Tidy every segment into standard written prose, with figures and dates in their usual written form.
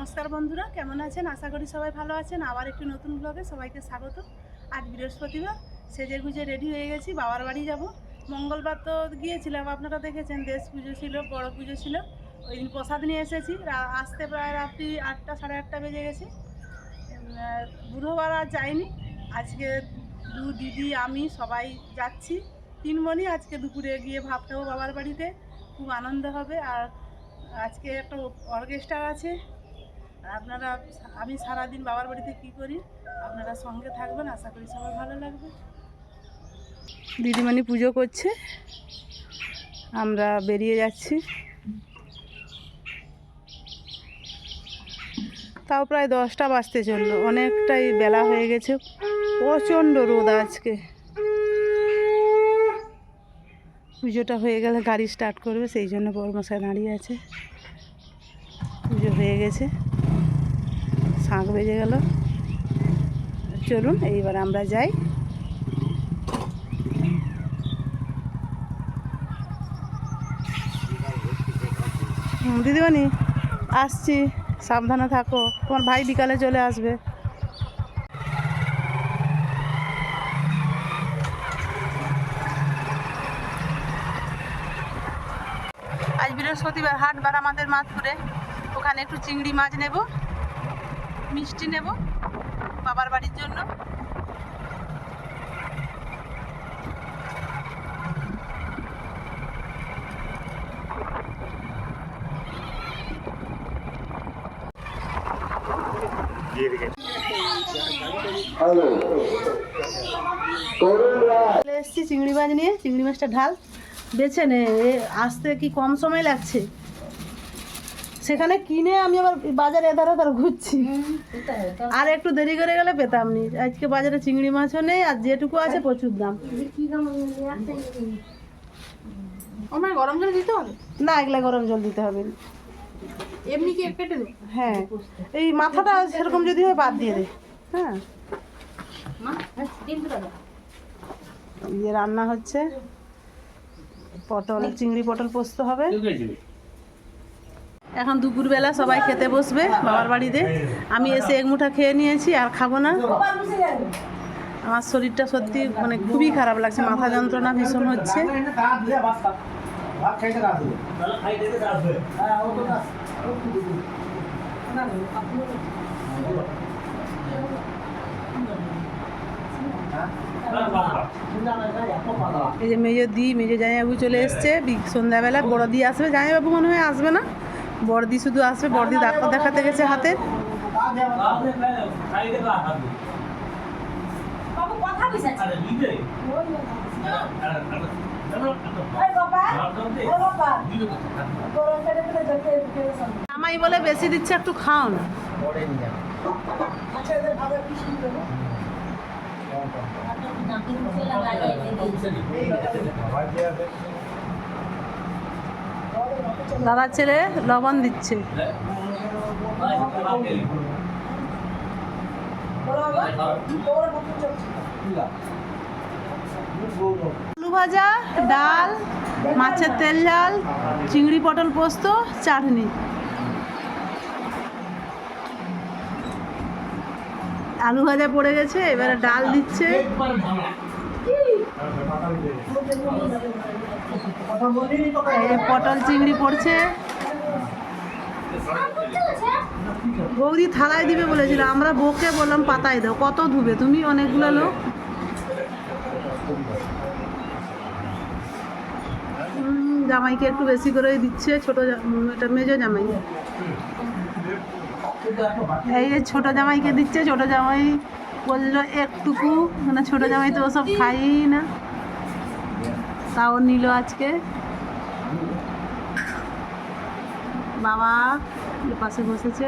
নমস্কার বন্ধুরা, কেমন আছেন? আশা করি সবাই ভালো আছেন। আবার একটি নতুন ব্লগে সবাইকে স্বাগত। আজ বৃহস্পতিবার, সেজে গুজে রেডি হয়ে গেছি, বাবার বাড়ি যাব। মঙ্গলবার তো গিয়েছিলাম, আপনারা দেখেছেন, দেশ পুজো ছিল, বড় পুজো ছিল। ওই দিন প্রসাদ নিয়ে এসেছি। আসতে প্রায় রাত্রি 8টা সাড়ে 8টা বেজে গেছে। বুধবার আর যাইনি। আজকে দিদি আমি সবাই যাচ্ছি। তিনমণি আজকে দুপুরে গিয়ে ভাত খাবো বাবার বাড়িতে, খুব আনন্দ হবে। আর আজকে একটা অর্কেস্ট্রা আছে। আপনারা, আমি সারাদিন বাবার বাড়িতে কি করি আপনারা সঙ্গে থাকবেন, আশা করি সবাই ভালো লাগবে। দিদিমণি পুজো করছে, আমরা বেরিয়ে যাচ্ছি। তাও প্রায় 10টা বাজতে চললো, অনেকটাই বেলা হয়ে গেছে। প্রচণ্ড রোদ আজকে। পুজোটা হয়ে গেলে গাড়ি স্টার্ট করবে, সেই জন্য বড়মশাই দাঁড়িয়ে আছে। পুজো হয়ে গেছে, শাঁখ বেজে গেল। চলুন এইবার আমরা যাই। দিদিমণি আসছি, সাবধানে থাকো, তোমার ভাই বিকালে চলে আসবে। আজ বৃহস্পতিবার, হাটবার আমাদের মাধপুরে। ওখানে একটু চিংড়ি মাছ নেব, মিষ্টি নেব বাবার বাড়ির জন্য। এসছি চিংড়ি মাছ নিয়ে, চিংড়ি মাছটা ঢাল বেছে নে। আসতে কি কম সময় লাগছে, সেখানে কিনে আমি আবার বাজারে এধার ওধার ঘুরছি। আর একটু দেরি করে গেলে পেতাম নি। আজকে বাজারে চিংড়ি মাছও নেই, আর যেটুকু আছে প্রচুর দাম। গরম জল দিতে হবে না? এগুলা গরম জল দিতে হবে না, এমনি কি কেটে দেবো? হ্যাঁ, এই মাথাটা সেরকম যদি হয় বাদ দিয়ে দে। হ্যাঁ, রান্না হচ্ছে, পটল, চিংড়ি পটল পোস্ত হবে। এখন দুপুরবেলা সবাই খেতে বসবে বাবার বাড়িতে। আমি এসে এক মুঠা খেয়ে নিয়েছি, আর খাবো না। আমার শরীরটা সত্যি মানে খুবই খারাপ লাগছে, মাথা যন্ত্রণা ভীষণ হচ্ছে। এই যে মেজো জামাইবাবু চলে এসছে সন্ধ্যাবেলা। বড়দি আসবে, জামাইবাবু মনে হয় আসবে না, বড়দি শুধু আসবে। বড়দি ডাক্তার দেখাতে গেছে হাতে। জামাই বলে বেশি দিচ্ছে, একটু খাও না। দাদার ছেলে লবণ দিচ্ছে। আলু ভাজা, ডাল, মাছের তেল ঝাল, চিংড়ি পটল পোস্ত, চাটনি। আলু ভাজা পড়ে গেছে, এবারে ডাল দিচ্ছে। পটল চিংড়ি পড়ছে। বৌদি থালায় দিবে বলেছিল, আমরা বউকে বললাম পাতায় দাও। কত ধুবে তুমি, অনেকগুলো লোক। জামাইকে একটু বেশি করে দিচ্ছে, ছোট এটা মেজো জামাই। এই যে ছোট জামাইকে দিচ্ছে, ছোট জামাই বললো একটুকু, মানে ছোট জামাই তো ওসব খাই না, তাও নিল আজকে। বাবা পাশে বসেছে।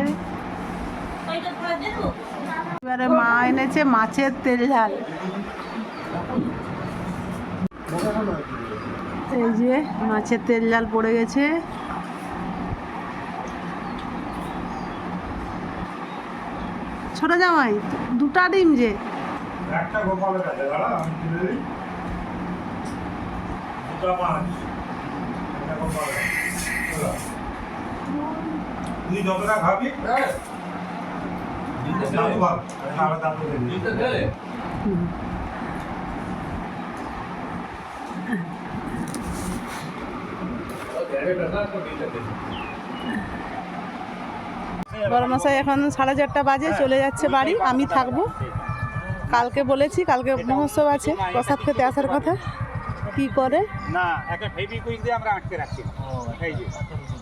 এবারে মা এনেছে মাছের তেল ঝাল। এই যে মাছের তেল ঝাল পড়ে গেছে। ছোট জামাই দুটা ডিম যে, একটা গোপালের কাছে দাঁড়া, আমি তুলে দিই। দুটা মাছ, একটা গোপালের। তুই যতটা খাবি বড় মশাই এখন 4:30 বাজে, চলে যাচ্ছে বাড়ি। আমি থাকবো। কালকে বলেছি, কালকে মহোৎসব আছে, প্রসাদ খেতে আসার কথা। কি করে না, একটা ফেভিকুইক দিয়ে আমরা আটকে রাখছি। এই যে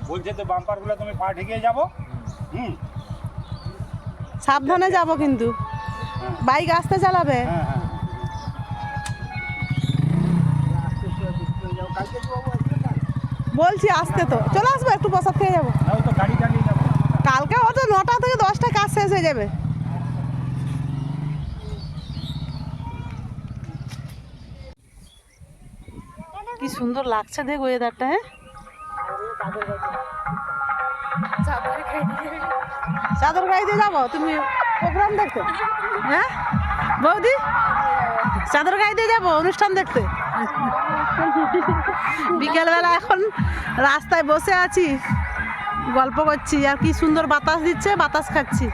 বলছে তো বাম্পারগুলো তুমি পা ঢেকে যাবো। সাবধানে যাব কিন্তু, বাইক আস্তে চালাবে। হ্যাঁ হ্যাঁ, বলছি আসতে, তো চলে আসবে, একটু প্রসাদ খেয়ে যাবো। না, ও তো গাড়ি চালিয়ে যাবো। কালকে হয়তো 9টা থেকে 10টা কাজ শেষ হয়ে যাবে। কি সুন্দর লাগছে দেখ ওয়েদারটা। হ্যাঁ, চাদর গায়ে দিয়ে যাবো তুমি প্রোগ্রাম দেখতে? হ্যাঁ বৌদি, চাদর গায়ে দিয়ে যাবো অনুষ্ঠান দেখতে। বিকেলবেলা এখন রাস্তায় বসে আছি, গল্প করছি, আর কি সুন্দর বাতাস দিচ্ছে, বাতাস খাচ্ছি।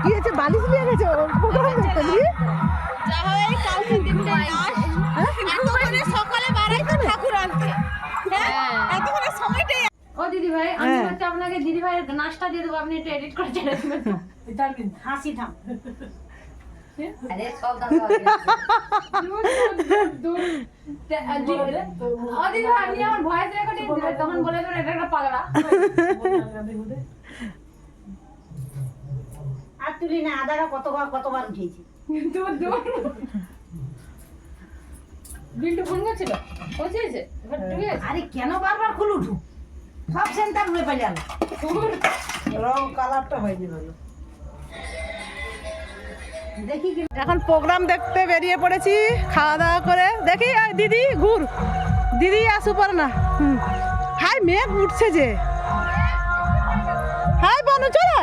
কি হয়েছে, বালিশ নিয়ে গেছে প্রোগ্রাম দেখতে নিয়ে? ও দিদি ভাই, আমি হচ্ছে আপনাকে দিদি ভাইয়ের নাচটা দিয়ে দেবো, আপনি একটু এডিট করে ছেড়ে দেবেন। হাসি থাম। আরে সব দাম ও দিদি ভাই, আপনি আমার ভয়েস রেকর্ডিং দিবেন, তখন বলে দেবেন এটা একটা পাগলা। আর তুলি না, আদারা কতবার উঠেছি। বিল্টু ফোন করছিল, পৌঁছেছে? আরে কেন বারবার খুলে উঠু, সব সেন্টার হয়ে পাই গেল, রং কালারটা হয়নি ভালো। দেখি কি এখন প্রোগ্রাম দেখতে বেরিয়ে পড়েছি, খাওয়া দাওয়া করে। দেখি দিদি ঘুর, দিদি আসু পার না। হাই, মেঘ উঠছে যে। হাই বনু, চলে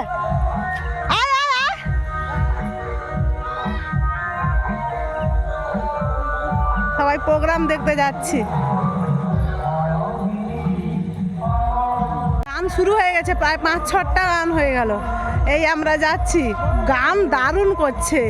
আয় আয় আয়। সবাই প্রোগ্রাম দেখতে যাচ্ছি। গান শুরু হয়ে গেছে, প্রায় 5-6টা গান হয়ে গেল। এই আমরা যাচ্ছি, গান দারুণ করছে।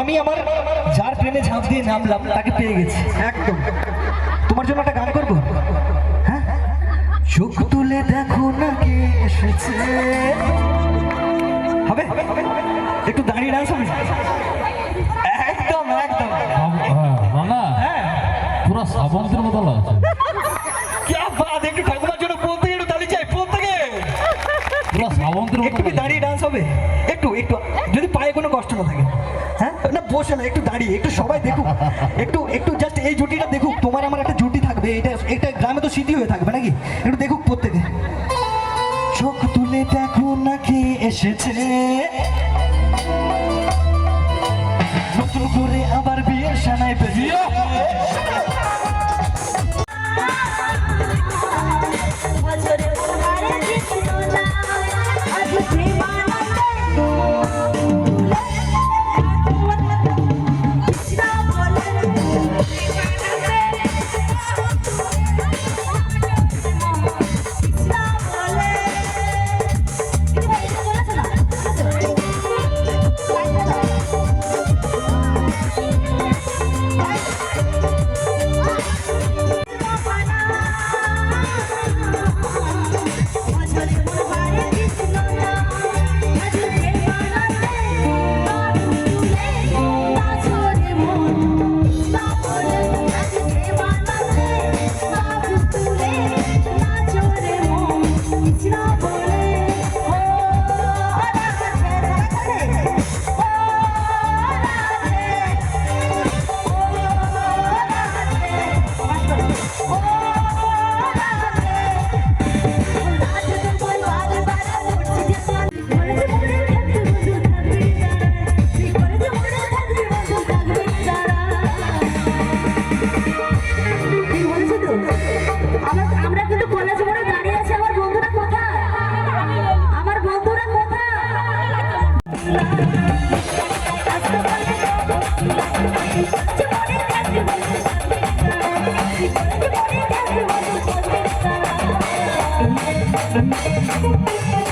আমি আমার যার প্রেমে ঝাঁপ দিয়ে নামলাম তাকে পেয়ে গেছি একদম। তোমার জন্য একটা গান করবো। হ্যাঁ, চোখ তুলে দেখো না কে এসেছে। হবে, একটু দাঁড়িয়ে ডান্স হবে। একদম একদম রানা, পুরো শ্রাবন্তের মতো লাগছে। क्या बात, একটু ঠাকুমার জন্য বলতে একটু দাঁড়িয়ে যাই, ফোন থেকে পুরো শ্রাবন্তের মতো একটু কি দাঁড়িয়ে ডান্স হবে? একটু একটু যদি পায়ে কোনো কষ্ট না থাকে। হ্যাঁ না, বসে না, একটু দাঁড়িয়ে, একটু সবাই দেখুক, একটু একটু জাস্ট এই জুটিটা দেখুক। তোমার আমার একটা জুটি থাকবে, এটা এটা গ্রামে তো স্মৃতি হয়ে থাকবে নাকি? একটু দেখুক প্রত্যেকে। চোখ তুলে দেখো না কে এসেছে, নতুন করে আবার বিয়ের সানায় বেরিয়ে। আছে